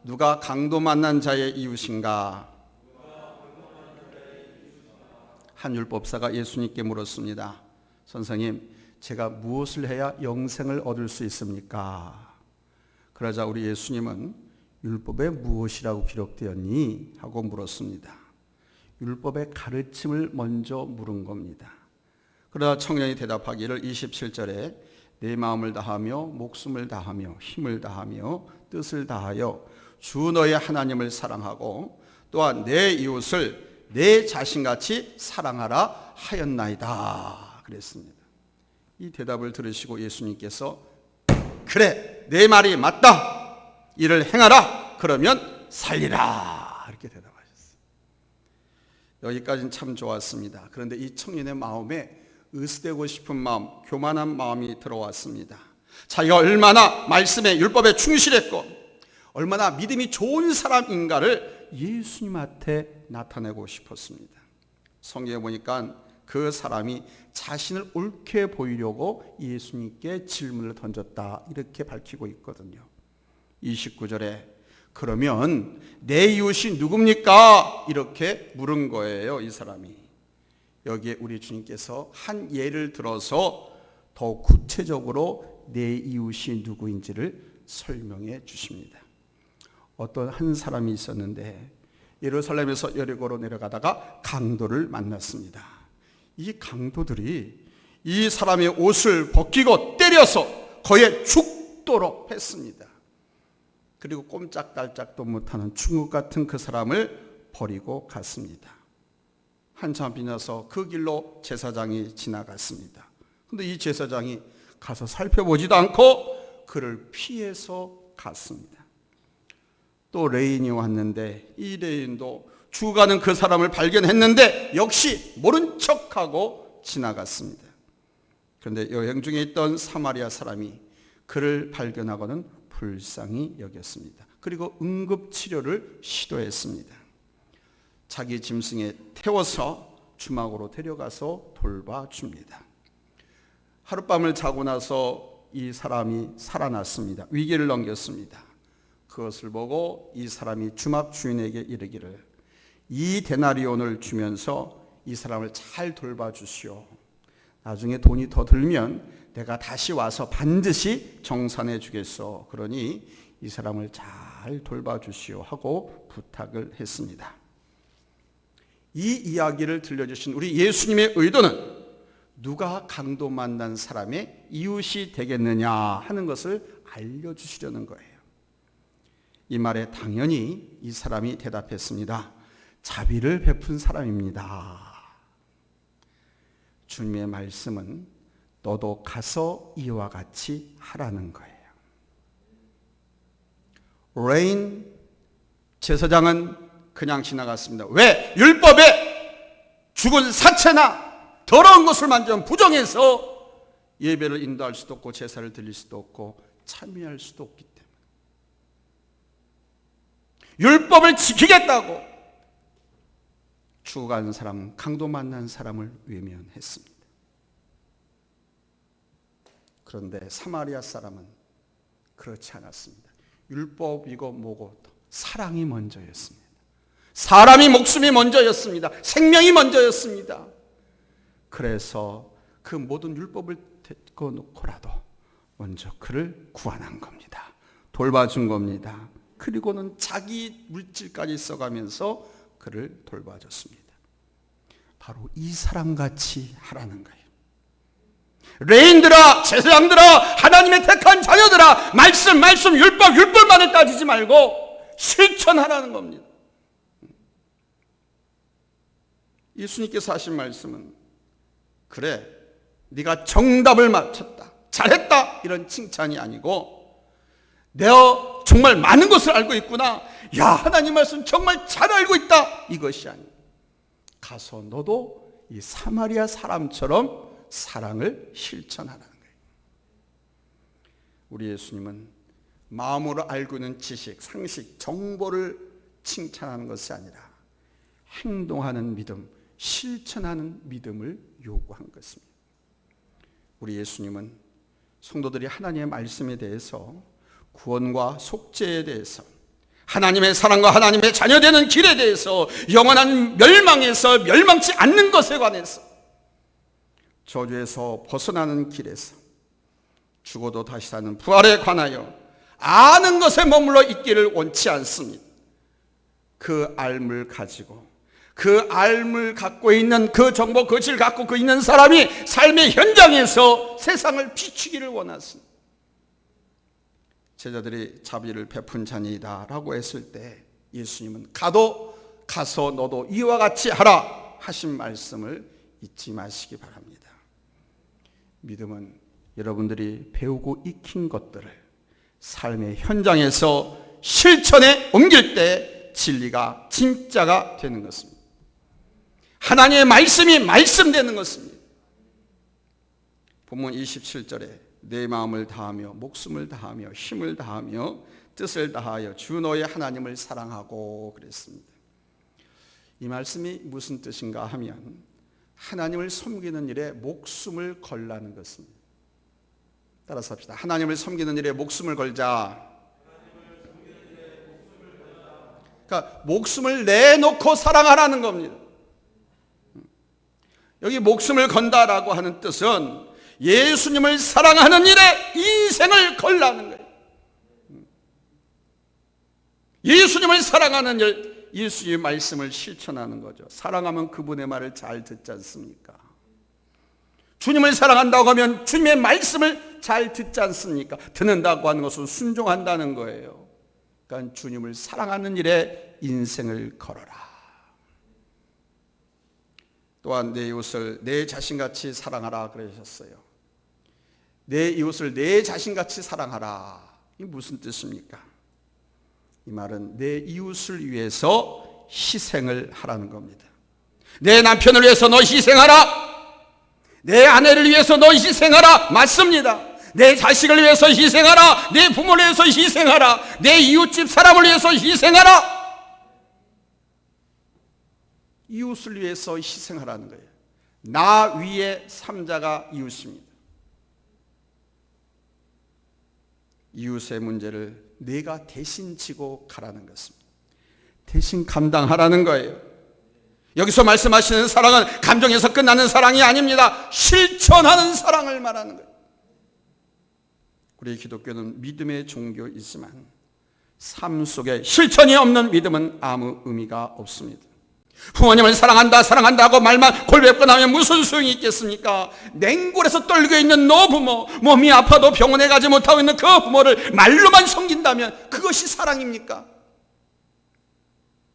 누가 강도 만난 자의 이웃인가? 한 율법사가 예수님께 물었습니다. 선생님, 제가 무엇을 해야 영생을 얻을 수 있습니까? 그러자 우리 예수님은 율법에 무엇이라고 기록되었니? 하고 물었습니다. 율법의 가르침을 먼저 물은 겁니다. 그러자 청년이 대답하기를 27절에 내 마음을 다하며 목숨을 다하며 힘을 다하며 뜻을 다하여 주 너의 하나님을 사랑하고 또한 내 이웃을 내 자신같이 사랑하라 하였나이다 그랬습니다. 이 대답을 들으시고 예수님께서 그래, 내 말이 맞다, 이를 행하라, 그러면 살리라, 이렇게 대답하셨어요. 여기까지는 참 좋았습니다. 그런데 이 청년의 마음에 으스대고 싶은 마음, 교만한 마음이 들어왔습니다. 자기가 얼마나 말씀에, 율법에 충실했고 얼마나 믿음이 좋은 사람인가를 예수님한테 나타내고 싶었습니다. 성경에 보니까 그 사람이 자신을 옳게 보이려고 예수님께 질문을 던졌다, 이렇게 밝히고 있거든요. 29절에 그러면 내 이웃이 누굽니까? 이렇게 물은 거예요, 이 사람이. 여기에 우리 주님께서 한 예를 들어서 더 구체적으로 내 이웃이 누구인지를 설명해 주십니다. 어떤 한 사람이 있었는데 예루살렘에서 여리고로 내려가다가 강도를 만났습니다. 이 강도들이 이 사람의 옷을 벗기고 때려서 거의 죽도록 했습니다. 그리고 꼼짝달짝도 못하는 중국 같은 그 사람을 버리고 갔습니다. 한참 지나서 그 길로 제사장이 지나갔습니다. 그런데 이 제사장이 가서 살펴보지도 않고 그를 피해서 갔습니다. 또 레인이 왔는데 이 레인도 죽어가는 그 사람을 발견했는데 역시 모른 척하고 지나갔습니다. 그런데 여행 중에 있던 사마리아 사람이 그를 발견하고는 불쌍히 여겼습니다. 그리고 응급치료를 시도했습니다. 자기 짐승에 태워서 주막으로 데려가서 돌봐줍니다. 하룻밤을 자고 나서 이 사람이 살아났습니다. 위기를 넘겼습니다. 그것을 보고 이 사람이 주막 주인에게 이르기를 이 데나리온을 주면서 이 사람을 잘 돌봐주시오. 나중에 돈이 더 들면 내가 다시 와서 반드시 정산해 주겠소. 그러니 이 사람을 잘 돌봐주시오 하고 부탁을 했습니다. 이 이야기를 들려주신 우리 예수님의 의도는 누가 강도 만난 사람의 이웃이 되겠느냐 하는 것을 알려주시려는 거예요. 이 말에 당연히 이 사람이 대답했습니다. 자비를 베푼 사람입니다. 주님의 말씀은 너도 가서 이와 같이 하라는 거예요. 레인 제사장은 그냥 지나갔습니다. 왜? 율법에 죽은 사체나 더러운 것을 만지면 부정해서 예배를 인도할 수도 없고 제사를 드릴 수도 없고 참여할 수도 없기 때문에 율법을 지키겠다고 죽어간 사람, 강도 만난 사람을 외면했습니다. 그런데 사마리아 사람은 그렇지 않았습니다. 율법이고 뭐고 사랑이 먼저였습니다. 사람이 목숨이 먼저였습니다. 생명이 먼저였습니다. 그래서 그 모든 율법을 데리고 놓고라도 먼저 그를 구원한 겁니다. 돌봐준 겁니다. 그리고는 자기 물질까지 써가면서 그를 돌봐줬습니다. 바로 이 사람같이 하라는 거예요. 레인들아, 제사장들아, 하나님의 택한 자녀들아, 말씀, 율법만을 따지지 말고 실천하라는 겁니다. 예수님께서 하신 말씀은 그래, 네가 정답을 맞췄다, 잘했다, 이런 칭찬이 아니고 내가 정말 많은 것을 알고 있구나, 야, 하나님 말씀 정말 잘 알고 있다, 이것이 아니고 가서 너도 이 사마리아 사람처럼 사랑을 실천하라는 거예요. 우리 예수님은 마음으로 알고 있는 지식, 상식, 정보를 칭찬하는 것이 아니라 행동하는 믿음, 실천하는 믿음을 요구한 것입니다. 우리 예수님은 성도들이 하나님의 말씀에 대해서, 구원과 속죄에 대해서, 하나님의 사랑과 하나님의 자녀되는 길에 대해서, 영원한 멸망에서 멸망치 않는 것에 관해서, 저주에서 벗어나는 길에서, 죽어도 다시 사는 부활에 관하여 아는 것에 머물러 있기를 원치 않습니다. 그 알을 가지고, 그 알을 갖고 있는, 그 정보, 그 질 갖고 있는 사람이 삶의 현장에서 세상을 비추기를 원하십니다. 제자들이 자비를 베푼 자니이다 라고 했을 때 예수님은 가서 너도 이와 같이 하라 하신 말씀을 잊지 마시기 바랍니다. 믿음은 여러분들이 배우고 익힌 것들을 삶의 현장에서 실천에 옮길 때 진리가 진짜가 되는 것입니다. 하나님의 말씀이 말씀되는 것입니다. 본문 27절에 내 마음을 다하며 목숨을 다하며 힘을 다하며 뜻을 다하여 주 너의 하나님을 사랑하고 그랬습니다. 이 말씀이 무슨 뜻인가 하면 하나님을 섬기는 일에 목숨을 걸라는 것입니다. 따라서 합시다. 하나님을 섬기는 일에 목숨을 걸자. 그러니까 목숨을 내놓고 사랑하라는 겁니다. 여기 목숨을 건다라고 하는 뜻은 예수님을 사랑하는 일에 인생을 걸라는 거예요. 예수님을 사랑하는 일, 예수님의 말씀을 실천하는 거죠. 사랑하면 그분의 말을 잘 듣지 않습니까? 주님을 사랑한다고 하면 주님의 말씀을 잘 듣지 않습니까? 듣는다고 하는 것은 순종한다는 거예요. 그러니까 주님을 사랑하는 일에 인생을 걸어라. 또한 내 이웃을 내 자신같이 사랑하라 그러셨어요. 내 이웃을 내 자신같이 사랑하라. 이게 무슨 뜻입니까? 이 말은 내 이웃을 위해서 희생을 하라는 겁니다. 내 남편을 위해서 너 희생하라. 내 아내를 위해서 너 희생하라. 맞습니다. 내 자식을 위해서 희생하라. 내 부모를 위해서 희생하라. 내 이웃집 사람을 위해서 희생하라. 이웃을 위해서 희생하라는 거예요. 나 위에 삼자가 이웃입니다. 이웃의 문제를 내가 대신 지고 가라는 것입니다. 대신 감당하라는 거예요. 여기서 말씀하시는 사랑은 감정에서 끝나는 사랑이 아닙니다. 실천하는 사랑을 말하는 거예요. 우리 기독교는 믿음의 종교이지만 삶 속에 실천이 없는 믿음은 아무 의미가 없습니다. 부모님을 사랑한다 하고 말만 골뱉고 나면 무슨 소용이 있겠습니까? 냉골에서 떨고 있는 노부모, 몸이 아파도 병원에 가지 못하고 있는 그 부모를 말로만 섬긴다면 그것이 사랑입니까?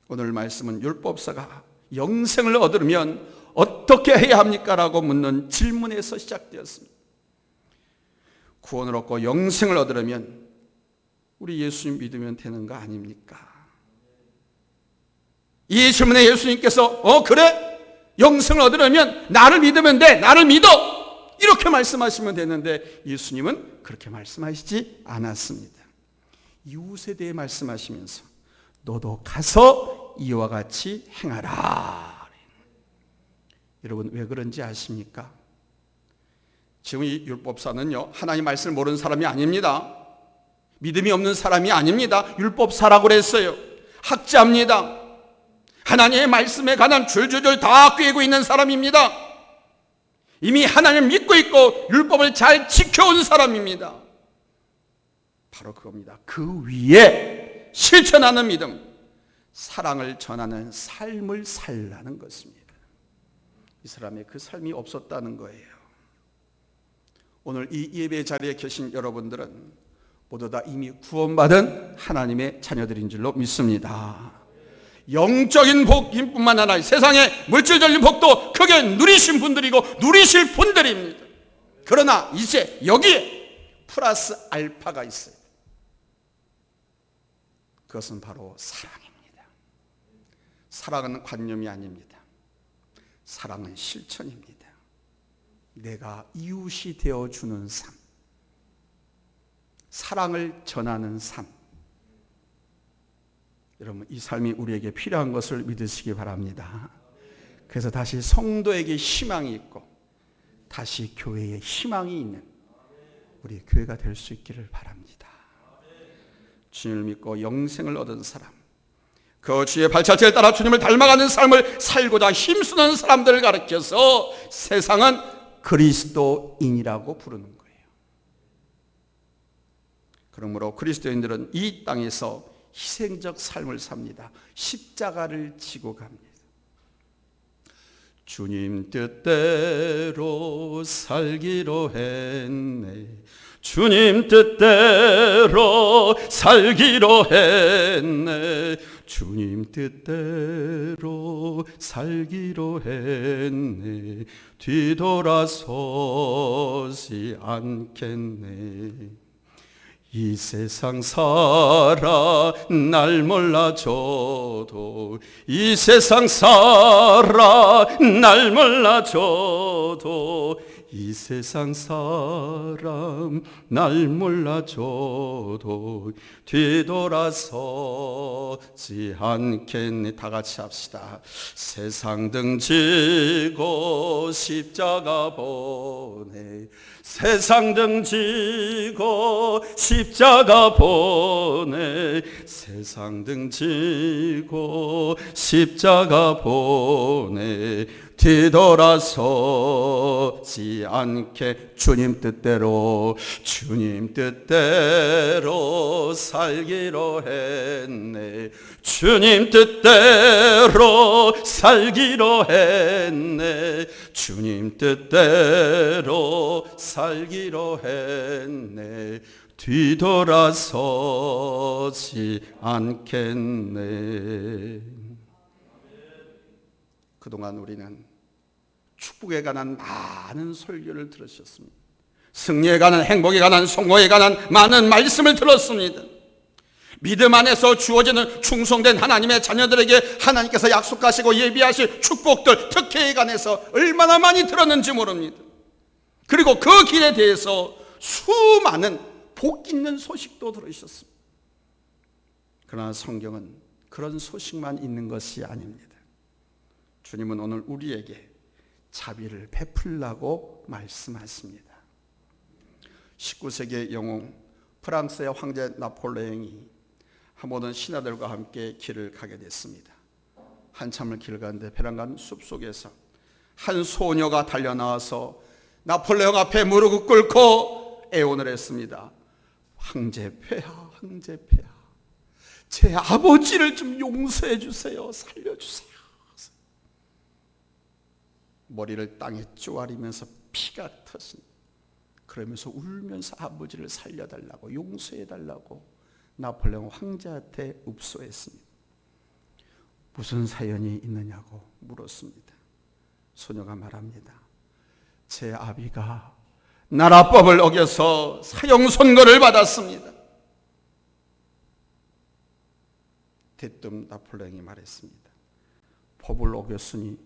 오늘 말씀은 율법사가 영생을 얻으려면 어떻게 해야 합니까? 라고 묻는 질문에서 시작되었습니다. 구원을 얻고 영생을 얻으려면 우리 예수님 믿으면 되는 거 아닙니까? 이 질문에 예수님께서 그래? 영생을 얻으려면 나를 믿으면 돼. 나를 믿어. 이렇게 말씀하시면 되는데 예수님은 그렇게 말씀하시지 않았습니다. 이웃에 대해 말씀하시면서 너도 가서 이와 같이 행하라. 여러분 왜 그런지 아십니까? 지금 이 율법사는요 하나님 말씀을 모르는 사람이 아닙니다. 믿음이 없는 사람이 아닙니다. 율법사라고 그랬어요. 학자입니다. 하나님의 말씀에 관한 줄줄줄 다 꿰고 있는 사람입니다. 이미 하나님을 믿고 있고 율법을 잘 지켜온 사람입니다. 바로 그겁니다. 그 위에 실천하는 믿음, 사랑을 전하는 삶을 살라는 것입니다. 이 사람의 그 삶이 없었다는 거예요. 오늘 이 예배 자리에 계신 여러분들은 모두 다 이미 구원받은 하나님의 자녀들인 줄로 믿습니다. 영적인 복뿐만 아니라 세상의 물질적인 복도 크게 누리신 분들이고 누리실 분들입니다. 그러나 이제 여기에 플러스 알파가 있어요. 그것은 바로 사랑입니다. 사랑은 관념이 아닙니다. 사랑은 실천입니다. 내가 이웃이 되어주는 삶, 사랑을 전하는 삶. 여러분 이 삶이 우리에게 필요한 것을 믿으시기 바랍니다. 그래서 다시 성도에게 희망이 있고 다시 교회에 희망이 있는 우리 교회가 될 수 있기를 바랍니다. 주님을 믿고 영생을 얻은 사람, 그 주의 발자취를 따라 주님을 닮아가는 삶을 살고자 힘쓰는 사람들을 가르쳐서 세상은 그리스도인이라고 부르는 거예요. 그러므로 그리스도인들은 이 땅에서 희생적 삶을 삽니다. 십자가를 지고 갑니다. 주님 뜻대로 살기로 했네. 주님 뜻대로 살기로 했네. 주님 뜻대로 살기로 했네. 뒤돌아서지 않겠네. 이 세상 살아 날 몰라줘도, 이 세상 살아 날 몰라줘도, 이 세상 사람 날 몰라줘도 뒤돌아서지 않겠네. 다 같이 합시다. 세상 등지고 십자가 보내. 세상 등지고 십자가 보내. 세상 등지고 십자가 보내. 뒤돌아서지 않게 주님 뜻대로, 주님 뜻대로 살기로 했네. 주님 뜻대로 살기로 했네. 주님 뜻대로 살기로 했네. 뒤돌아서지 않겠네. 그동안 우리는 축복에 관한 많은 설교를 들으셨습니다. 승리에 관한, 행복에 관한, 성공에 관한 많은 말씀을 들었습니다. 믿음 안에서 주어지는 충성된 하나님의 자녀들에게 하나님께서 약속하시고 예비하실 축복들, 특혜에 관해서 얼마나 많이 들었는지 모릅니다. 그리고 그 길에 대해서 수많은 복 있는 소식도 들으셨습니다. 그러나 성경은 그런 소식만 있는 것이 아닙니다. 주님은 오늘 우리에게 자비를 베풀라고 말씀하십니다. 19세기의 영웅 프랑스의 황제 나폴레옹이 한 번은 신하들과 함께 길을 가게 됐습니다. 한참을 길을 가는데 베란간 숲속에서 한 소녀가 달려나와서 나폴레옹 앞에 무릎을 꿇고 애원을 했습니다. 황제폐하, 황제폐하, 제 아버지를 좀 용서해 주세요. 살려주세요. 머리를 땅에 쪼아리면서 피가 터진, 그러면서 울면서 아버지를 살려달라고, 용서해달라고 나폴레옹 황제한테 읍소했습니다. 무슨 사연이 있느냐고 물었습니다. 소녀가 말합니다. 제 아비가 나라법을 어겨서 사형 선고를 받았습니다. 대뜸 나폴레옹이 말했습니다. 법을 어겼으니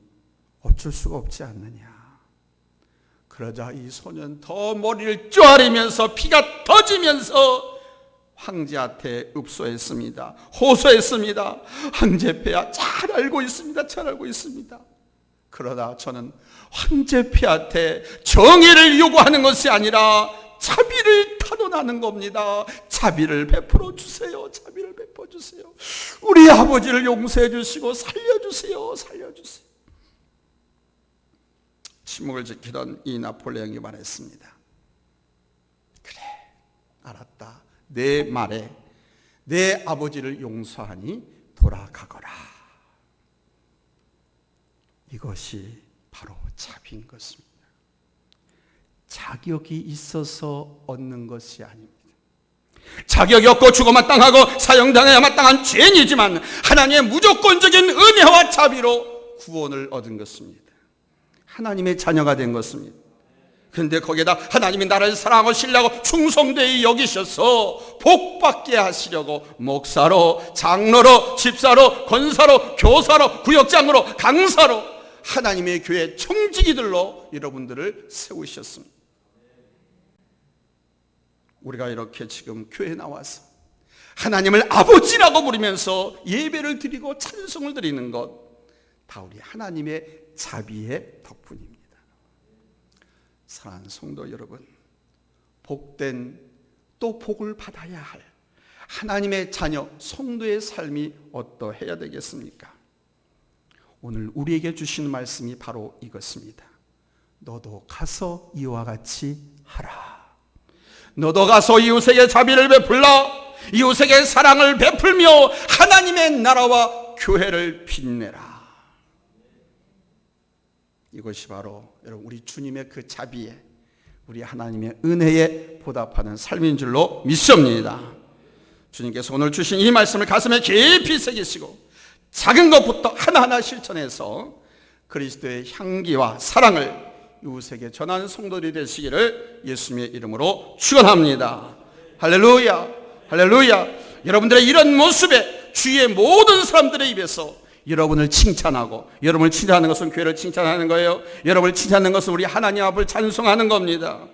어쩔 수가 없지 않느냐. 그러자 이 소년 더 머리를 쪼아리면서 피가 터지면서 황제한테 읍소했습니다. 호소했습니다. 황제폐하, 잘 알고 있습니다. 잘 알고 있습니다. 그러나 저는 황제폐하한테 정의를 요구하는 것이 아니라 자비를 탄원하는 겁니다. 자비를 베풀어 주세요. 자비를 베풀어 주세요. 우리 아버지를 용서해 주시고 살려주세요. 살려주세요. 침묵을 지키던 이 나폴레옹이 말했습니다. 그래, 알았다. 내 말에 내 아버지를 용서하니 돌아가거라. 이것이 바로 자비인 것입니다. 자격이 있어서 얻는 것이 아닙니다. 자격이 없고 죽어 마땅하고 사형당해야 마땅한 죄인이지만 하나님의 무조건적인 은혜와 자비로 구원을 얻은 것입니다. 하나님의 자녀가 된 것입니다. 그런데 거기에다 하나님이 나를 사랑하고 신뢰하고 충성되이 여기셔서 복받게 하시려고 목사로, 장로로, 집사로, 권사로, 교사로, 구역장으로, 강사로 하나님의 교회 청지기들로 여러분들을 세우셨습니다. 우리가 이렇게 지금 교회에 나와서 하나님을 아버지라고 부르면서 예배를 드리고 찬송을 드리는 것, 다 우리 하나님의 자비의 덕분입니다. 사랑하는 성도 여러분, 복된, 또 복을 받아야 할 하나님의 자녀, 성도의 삶이 어떠해야 되겠습니까? 오늘 우리에게 주시는 말씀이 바로 이것입니다. 너도 가서 이와 같이 하라. 너도 가서 이웃에게 자비를 베풀라. 이웃에게 사랑을 베풀며 하나님의 나라와 교회를 빛내라. 이것이 바로 여러분 우리 주님의 그 자비에, 우리 하나님의 은혜에 보답하는 삶인 줄로 믿습니다. 주님께서 오늘 주신 이 말씀을 가슴에 깊이 새기시고 작은 것부터 하나하나 실천해서 그리스도의 향기와 사랑을 이웃에게 전하는 성도들이 되시기를 예수님의 이름으로 축원합니다. 할렐루야, 할렐루야. 여러분들의 이런 모습에 주위의 모든 사람들의 입에서 여러분을 칭찬하고, 여러분을 칭찬하는 것은 교회를 칭찬하는 거예요. 여러분을 칭찬하는 것은 우리 하나님 앞을 찬송하는 겁니다.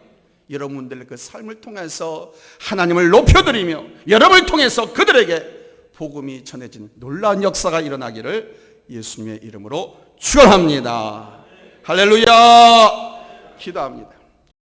여러분들의 그 삶을 통해서 하나님을 높여드리며 여러분을 통해서 그들에게 복음이 전해지는 놀라운 역사가 일어나기를 예수님의 이름으로 축원합니다. 할렐루야. 기도합니다.